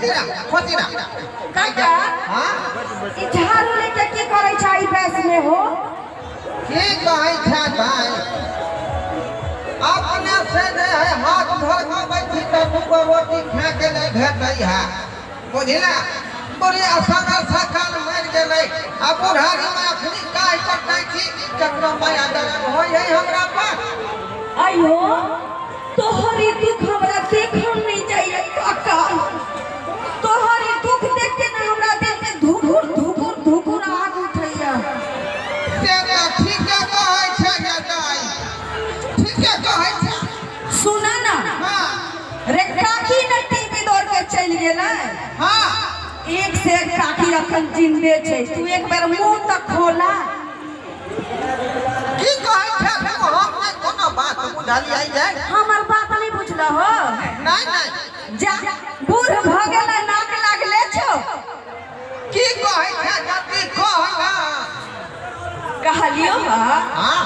खोतीरा काका हां ई झाड़ू लेके की करे छै बैस में हो की कहै छै भाई अपने से जे है हाथ धर के बैठी त दुगो रोटी खा के ले भेटै है बुझिला तोरे असगर सकल मर गेलै आ बुढ़ारी में अखनी काहे कटै छी ककरो माया दर्द होय है हमरा पर आयो तोहरी दुख हमरा देखल नहीं जाइए काका तोहरी दुख देख के ना हमरा दिल में धुकुर धुकुर धुकुर आग उठैया से ठीक कहै छै दाई ठीक कहै छै सुना ना हां रे काकी ने टीवी दौड़ के चल गेलै हां एक से एक काकी अखन जिंदे छै तू एक बार मुंह तक खोला की कहै छै हम नै कोनो बात बुझाली आई जाय हमर बात नहीं बुझला हो नहीं जा बूढ़ भ गेलै नाक लागले छो की कहै छै जल्दी कहला कहलियो हां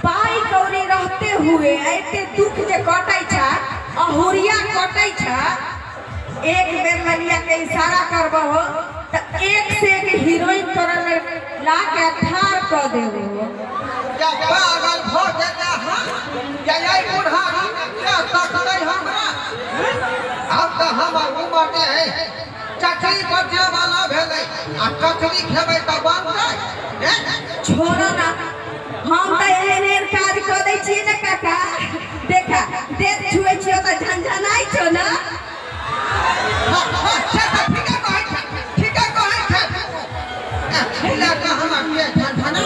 पाई कौड़ी रहते हुए ऐते दुख जे कटै छै अहुरिया कटै छै एक बेर मलिया के इशारा करबहो त एक से एक हीरोइन तोरा ला के ठार क देबो क्या पागल हो गया हां क्या यही बुढ़ारी क्या सकलै हमरा अब त हमर उम्र के है चकरी बजे वाला भेलै आ कचरी खेबै त बनतै छोड़ो ना हम त एहन काज क दै छी ने काका देखा देख छुए छियो त झनझनाई छो ना ठीक कहै छै हेला त हमर के झनझना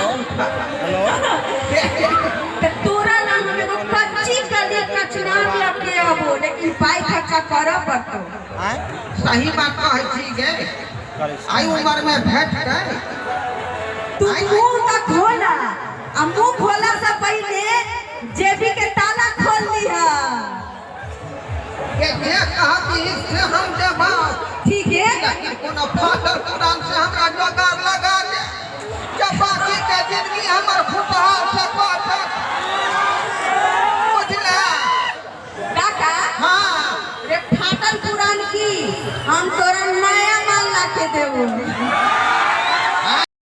त तोरा ना हम एगो कच्ची कली कचनार लके आबो लेकिन पाई खर्चा करऽ पड़तो सही बात कहै छी गे आई उम्र में भेटतै तू मुंह तक खोला आ मुंह खोला से पहले जेबी के ताला खोल लिहा के कहती से हम जवाब ठीक है लेकिन कोनो फादर कुरान से हमरा जोगार लगा दे जब बाकी के जिंदगी हमर फुटहार से पाठक बुझला काका हां रे फाटल कुरान की हम तोरा नया माल ला के देबो